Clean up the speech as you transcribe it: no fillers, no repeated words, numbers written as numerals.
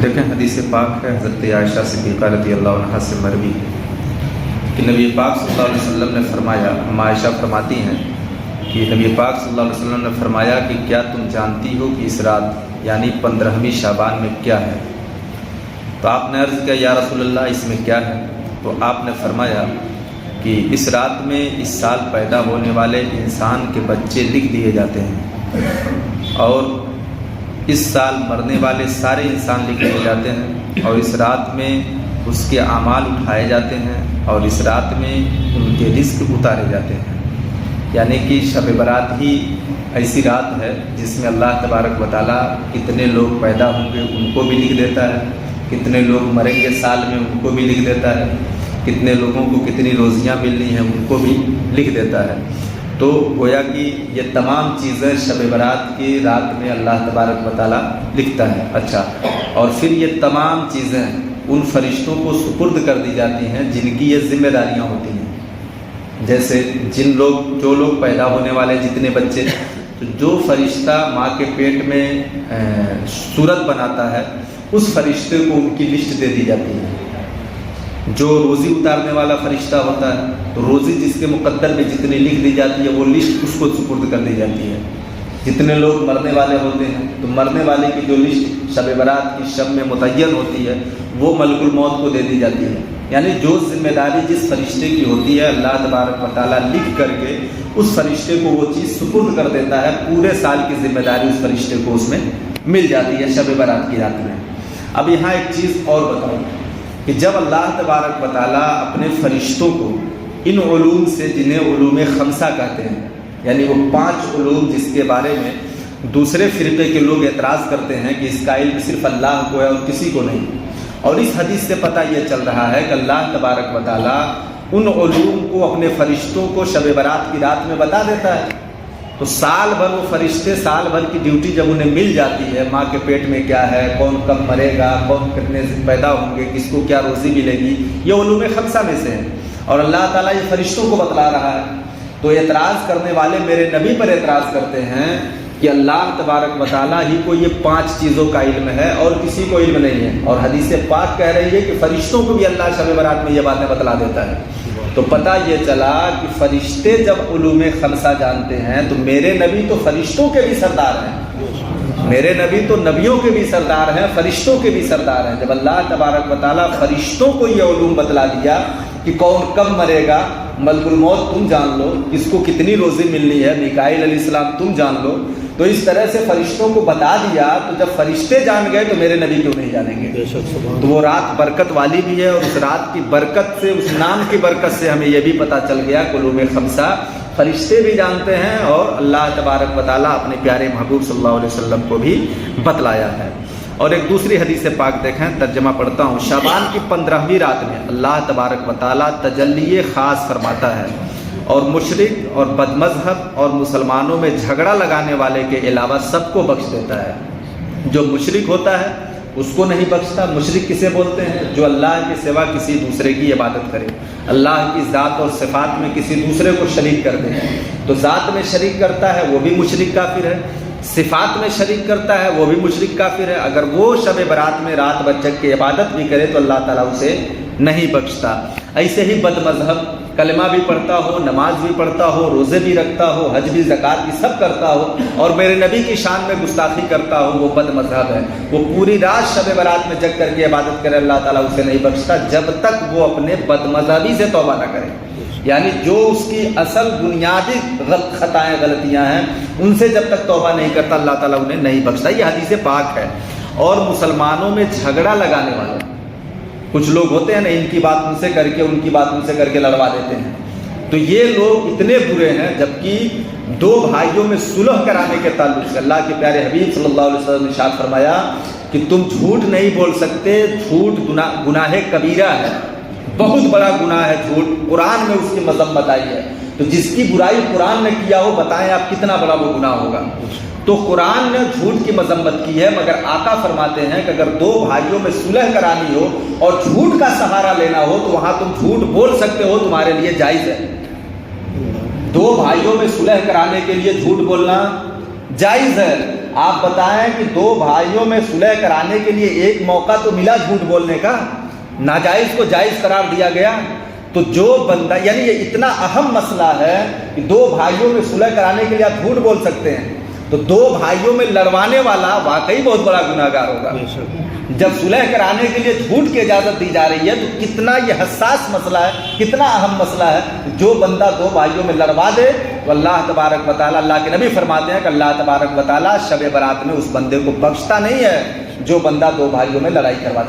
دیکھیں حدیث پاک ہے حضرت عائشہ صدیقہ رضی اللہ عنہا سے مروی کہ نبی پاک صلی اللہ علیہ وسلم نے فرمایا، ہم عائشہ فرماتی ہیں کہ نبی پاک صلی اللہ علیہ وسلم نے فرمایا کہ کیا تم جانتی ہو کہ اس رات یعنی 15ویں شعبان میں کیا ہے؟ تو آپ نے عرض کیا یا رسول اللہ اس میں کیا ہے؟ تو آپ نے فرمایا کہ اس رات میں اس سال پیدا ہونے والے انسان کے بچے لکھ دیے جاتے ہیں اور اس سال مرنے والے سارے انسان لکھ دیے جاتے ہیں اور اس رات میں اس کے اعمال اٹھائے جاتے ہیں اور اس رات میں ان کے رزق اتارے جاتے ہیں۔ یعنی کہ شب برات ہی ایسی رات ہے جس میں اللہ تبارک و تعالیٰ کتنے لوگ پیدا ہوں گے ان کو بھی لکھ دیتا ہے، کتنے لوگ مریں گے سال میں ان کو بھی لکھ دیتا ہے، کتنے لوگوں کو کتنی روزیاں ملنی ہیں ان کو بھی لکھ دیتا ہے۔ تو گویا کہ یہ تمام چیزیں شب برات کی رات میں اللہ تبارک و تعالیٰ لکھتا ہے۔ اچھا، اور پھر یہ تمام چیزیں ان فرشتوں کو سپرد کر دی جاتی ہیں جن کی یہ ذمہ داریاں ہوتی ہیں۔ جیسے جو لوگ پیدا ہونے والے جتنے بچے، تو جو فرشتہ ماں کے پیٹ میں صورت بناتا ہے اس فرشتے کو ان کی لسٹ دے دی جاتی ہے۔ جو روزی اتارنے والا فرشتہ ہوتا ہے تو روزی جس کے مقدر میں جتنی لکھ دی جاتی ہے وہ لسٹ اس کو سپرد کر دی جاتی ہے۔ جتنے لوگ مرنے والے ہوتے ہیں تو مرنے والے کی جو لسٹ شب برات کی شب میں متعین ہوتی ہے وہ ملک الموت کو دے دی جاتی ہے۔ یعنی جو ذمہ داری جس فرشتے کی ہوتی ہے اللہ تبارک و تعالیٰ لکھ کر کے اس فرشتے کو وہ چیز سپرد کر دیتا ہے، پورے سال کی ذمہ داری اس فرشتے کو اس میں مل جاتی ہے شب برات کی رات میں۔ اب یہاں ایک چیز اور بتاؤں کہ جب اللہ تبارک و تعالیٰ اپنے فرشتوں کو ان علوم سے جنہیں علوم خمسہ کہتے ہیں، یعنی وہ 5 علوم جس کے بارے میں دوسرے فرقے کے لوگ اعتراض کرتے ہیں کہ اس کا علم صرف اللہ کو ہے اور کسی کو نہیں، اور اس حدیث سے پتہ یہ چل رہا ہے کہ اللہ تبارک و تعالیٰ ان علوم کو اپنے فرشتوں کو شب برات کی رات میں بتا دیتا ہے۔ تو سال بھر وہ فرشتے سال بھر کی ڈیوٹی جب انہیں مل جاتی ہے، ماں کے پیٹ میں کیا ہے، کون کب مرے گا، کون کتنے پیدا ہوں گے، کس کو کیا روزی ملے گی، یہ علوم خمسہ میں سے ہیں اور اللہ تعالیٰ یہ فرشتوں کو بتلا رہا ہے۔ تو اعتراض کرنے والے میرے نبی پر اعتراض کرتے ہیں کہ اللہ تبارک و تعالیٰ ہی کو یہ 5 چیزوں کا علم ہے اور کسی کو علم نہیں ہے، اور حدیث پاک کہہ رہی ہے کہ فرشتوں کو بھی اللہ شب برات میں یہ باتیں بتلا دیتا ہے۔ تو پتہ یہ چلا کہ فرشتے جب علوم خمسہ جانتے ہیں تو میرے نبی تو فرشتوں کے بھی سردار ہیں، میرے نبی تو نبیوں کے بھی سردار ہیں، فرشتوں کے بھی سردار ہیں۔ جب اللہ تبارک و تعالیٰ فرشتوں کو یہ علوم بتلا دیا کہ کون کب مرے گا، ملک الموت تم جان لو، کس کو کتنی روزی ملنی ہے، میکائیل علیہ السلام تم جان لو، تو اس طرح سے فرشتوں کو بتا دیا، تو جب فرشتے جان گئے تو میرے نبی کیوں نہیں جانیں گے؟ تو وہ رات برکت والی بھی ہے، اور اس رات کی برکت سے، اس نام کی برکت سے ہمیں یہ بھی پتہ چل گیا کہ علوم خمسہ فرشتے بھی جانتے ہیں اور اللہ تبارک و تعالیٰ اپنے پیارے محبوب صلی اللہ علیہ وسلم کو بھی بتلایا ہے۔ اور ایک دوسری حدیث پاک دیکھیں، ترجمہ پڑھتا ہوں۔ شعبان کی 15ویں رات میں اللہ تبارک و تعالیٰ تجلی خاص فرماتا ہے اور مشرک اور بد مذہب اور مسلمانوں میں جھگڑا لگانے والے کے علاوہ سب کو بخش دیتا ہے۔ جو مشرک ہوتا ہے اس کو نہیں بخشتا۔ مشرک کسے بولتے ہیں؟ جو اللہ کے سوا کسی دوسرے کی عبادت کرے، اللہ کی ذات اور صفات میں کسی دوسرے کو شریک کر دے۔ تو ذات میں شریک کرتا ہے وہ بھی مشرک کافر ہے، صفات میں شریک کرتا ہے وہ بھی مشرک کافر ہے۔ اگر وہ شب برات میں رات بھر جگ کے عبادت بھی کرے تو اللہ تعالیٰ اسے نہیں بخشتا۔ ایسے ہی بد مذہب کلمہ بھی پڑھتا ہو، نماز بھی پڑھتا ہو، روزے بھی رکھتا ہو، حج بھی زکوٰۃ بھی سب کرتا ہو اور میرے نبی کی شان میں گستاخی کرتا ہو، وہ بد مذہب ہے۔ وہ پوری رات شب برات میں جگ کر کے عبادت کرے، اللہ تعالیٰ اسے نہیں بخشتا جب تک وہ اپنے بد مذہبی سے توبہ نہ کرے۔ یعنی جو اس کی اصل بنیادی خطائیں غلطیاں ہیں ان سے جب تک توبہ نہیں کرتا اللہ تعالیٰ انہیں نہیں بخشتا۔ یہ حدیث پاک ہے۔ اور مسلمانوں میں جھگڑا لگانے والے کچھ لوگ ہوتے ہیں نا، ان کی بات ان سے کر کے ان کی بات ان سے کر کے لڑوا دیتے ہیں، تو یہ لوگ اتنے برے ہیں۔ جبکہ 2 بھائیوں میں صلح کرانے کے تعلق سے اللہ کے پیارے حبیب صلی اللہ علیہ وسلم نے ارشاد فرمایا کہ تم جھوٹ نہیں بول سکتے، جھوٹ گناہ کبیرہ ہے، بہت بڑا گناہ ہے جھوٹ، قرآن میں اس کی مذمت آئی ہے۔ تو جس کی برائی قرآن نے کیا ہو بتائیں آپ کتنا بڑا وہ گناہ ہوگا۔ تو قرآن نے جھوٹ کی مذمت کی ہے، مگر آقا فرماتے ہیں کہ اگر 2 بھائیوں میں صلح کرانی ہو اور جھوٹ کا سہارا لینا ہو تو وہاں تم جھوٹ بول سکتے ہو، تمہارے لیے جائز ہے۔ 2 بھائیوں میں صلح کرانے کے لیے جھوٹ بولنا جائز ہے۔ آپ بتائیں کہ دو بھائیوں میں صلح کرانے کے لیے ایک موقع تو ملا جھوٹ بولنے کا، ناجائز کو جائز قرار دیا گیا، تو جو بندہ یعنی یہ اتنا اہم مسئلہ ہے کہ دو بھائیوں میں صلح کرانے کے لیے آپ جھوٹ بول سکتے ہیں، تو دو بھائیوں میں لڑوانے والا واقعی بہت بڑا گناہ گار ہوگا۔ جب صلح کرانے کے لیے جھوٹ کی اجازت دی جا رہی ہے تو کتنا یہ حساس مسئلہ ہے، کتنا اہم مسئلہ ہے، جو بندہ دو بھائیوں میں لڑوا دے تو اللہ تبارک و تعالیٰ، اللہ کے نبی فرماتے ہیں کہ اللہ تبارک و تعالیٰ شب برات میں اس بندے کو بخشتا نہیں ہے جو بندہ دو بھائیوں میں لڑائی کروا دے۔